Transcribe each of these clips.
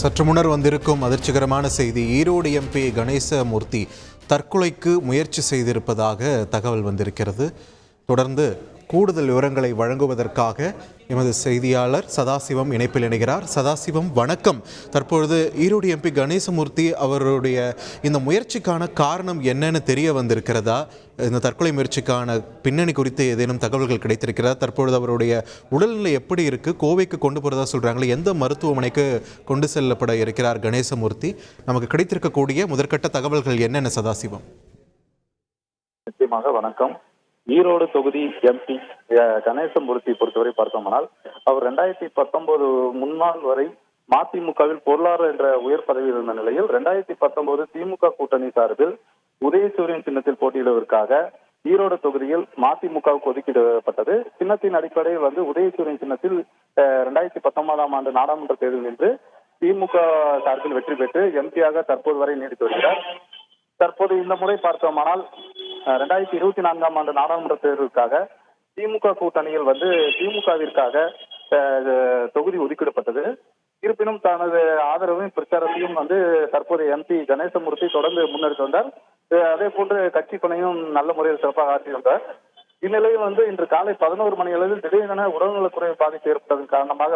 சற்று முன்னர் வந்திருக்கும் அதிர்ச்சிகரமான செய்தி, ஈரோடு எம்பி கணேசமூர்த்தி தற்கொலைக்கு முயற்சி செய்திருப்பதாக தகவல் வந்திருக்கிறது. தொடர்ந்து கூடுதல் விவரங்களை வழங்குவதற்காக எமது செய்தியாளர் சதாசிவம் இணைப்பில் இணைகிறார். சதாசிவம், வணக்கம். தற்பொழுது ஈரோடு எம்பி கணேசமூர்த்தி அவருடைய இந்த முயற்சிக்கான காரணம் என்னன்னு தெரிய வந்திருக்கிறதா? இந்த தற்கொலை முயற்சிக்கான பின்னணி குறித்து ஏதேனும் தகவல்கள் கிடைத்திருக்கிறதா? தற்பொழுது அவருடைய உடல்நிலை எப்படி இருக்கு? கோவைக்கு கொண்டு போறதா சொல்றாங்களே, எந்த மருத்துவமனைக்கு கொண்டு செல்லப்பட இருக்கிறார் கணேசமூர்த்தி? நமக்கு கிடைத்திருக்கக்கூடிய முதற்கட்ட தகவல்கள் என்னென்ன சதாசிவம்? நிச்சயமாக வணக்கம். ஈரோடு தொகுதி எம்பி கணேசமூர்த்தி பொறுத்தவரை பார்த்தோம்னால், அவர் 2019 முன்னாள் வரை மதிமுகவில் பொருளாளர் என்ற உயர் பதவியில் இருந்த நிலையில் 2019 திமுக கூட்டணி சார்பில் உதயசூரியன் சின்னத்தில் போட்டியிடுவதற்காக ஈரோடு தொகுதியில் மதிமுகவுக்கு ஒதுக்கிடப்பட்டது. சின்னத்தின் அடிப்படையில் உதயசூரியன் சின்னத்தில் 2019ஆம் ஆண்டு நாடாளுமன்ற தேர்தலில் நின்று திமுக சார்பில் வெற்றி பெற்று எம்பியாக தற்போது வரை நீடித்து வருகிறார். தற்போது இந்த முறை பார்த்தோமானால் 2024ஆம் ஆண்டு நாடாளுமன்ற தேர்தலுக்காக திமுக கூட்டணியில் திமுகவிற்காக தொகுதி ஒதுக்கிடப்பட்டது. இருப்பினும் தனது ஆதரவையும் பிரச்சாரத்தையும் தற்போது எம்பி கணேசமூர்த்தி தொடர்ந்து முன்னெடுத்து வந்தார். அதே போன்று கட்சி பணியும் நல்ல முறையில் சிறப்பாக ஆற்றி வந்தார். இந்நிலையில் இன்று காலை 11 மணி அளவில் திடீரென உடல்நலக்குறைவு பாதிப்பு ஏற்பட்டதன் காரணமாக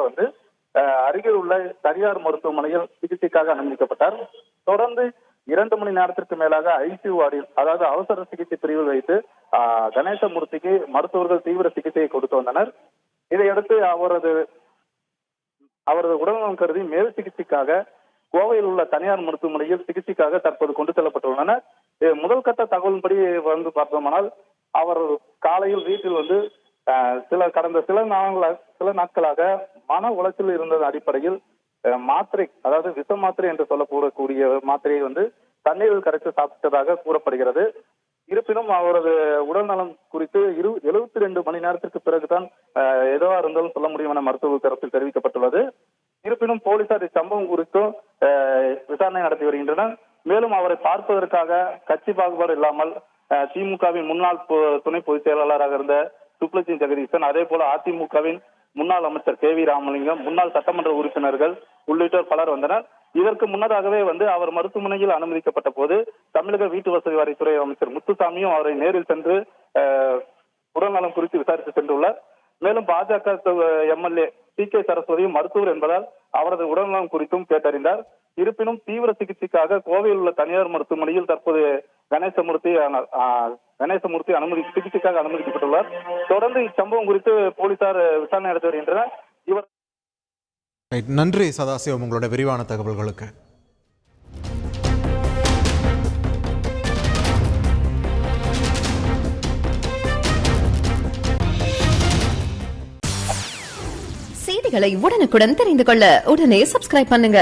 அருகில் உள்ள தனியார் மருத்துவமனையில் சிகிச்சைக்காக அனுமதிக்கப்பட்டார். தொடர்ந்து 2 மணி நேரத்திற்கு மேலாக ஐசியூ வார்டில், அதாவது அவசர சிகிச்சை பிரிவில் வைத்து கணேசமூர்த்திக்கு மருத்துவர்கள் தீவிர சிகிச்சையை கொடுத்து வந்தனர். இதையடுத்து அவரது உடல்நலம் கருதி மேல் சிகிச்சைக்காக கோவையில் உள்ள தனியார் மருத்துவமனையில் சிகிச்சைக்காக தற்போது கொண்டு செல்லப்பட்டுள்ளனர். முதல் கட்ட தகவலின்படி பார்த்தோம்னால், அவர் காலையில் வீட்டில் கடந்த சில நாட்களாக மன உளைச்சல் இருந்தது அடிப்படையில் மாத்திரை, அதாவது விஷ மாத்திரை என்று சொல்லக்கூடக்கூடிய மாத்திரையை தண்ணீரில் கரைத்து சாப்பிட்டதாக கூறப்படுகிறது. இருப்பினும் அவரது உடல் நலம் குறித்து 72 மணி நேரத்திற்கு பிறகுதான் எதுவா இருந்தாலும் சொல்ல முடியும் என மருத்துவ தரப்பில் தெரிவிக்கப்பட்டுள்ளது. இருப்பினும் போலீசார் இச்சம்பவம் குறித்தும் விசாரணை நடத்தி வருகின்றனர். மேலும் அவரை பார்ப்பதற்காக கட்சி பாகுபாடு இல்லாமல் திமுகவின் முன்னாள் துணை பொதுச் செயலாளராக இருந்த சுப்லட்சுமி ஜெகதீசன், அதே போல அதிமுகவின் முன்னாள் அமைச்சர் KV ராமலிங்கம், முன்னாள் சட்டமன்ற உறுப்பினர்கள் உள்ளிட்டோர் பலர் வந்தனர். இதற்கு முன்னதாகவே அவர் மருத்துவமனையில் அனுமதிக்கப்பட்ட போது தமிழக வீட்டு வசதி வாரியத்துறை அமைச்சர் முத்துசாமியும் அவரை நேரில் சென்று உடல்நலம் குறித்து விசாரித்து சென்றுள்ளார். மேலும் பாஜக MLA CK சரஸ்வதியும் மருத்துவர் என்பதால் அவரது உடல்நலம் குறித்தும் கேட்டறிந்தார். இருப்பினும் தீவிர சிகிச்சைக்காக கோவையில் உள்ள தனியார் மருத்துவமனையில் தற்போது கணேசமூர்த்தி சிகிச்சைக்காக அனுமதிக்கப்பட்டுள்ளார். தொடர்ந்து இச்சம்பவம் குறித்து போலீசார் விசாரணை நடத்தி வருகின்றனர். நன்றி சதாசிவம், உங்களோட விரிவான தகவல்களுக்கு. செய்திகளை உடனுக்குடன் தெரிந்து கொள்ள உடனே சப்ஸ்கிரைப் பண்ணுங்க.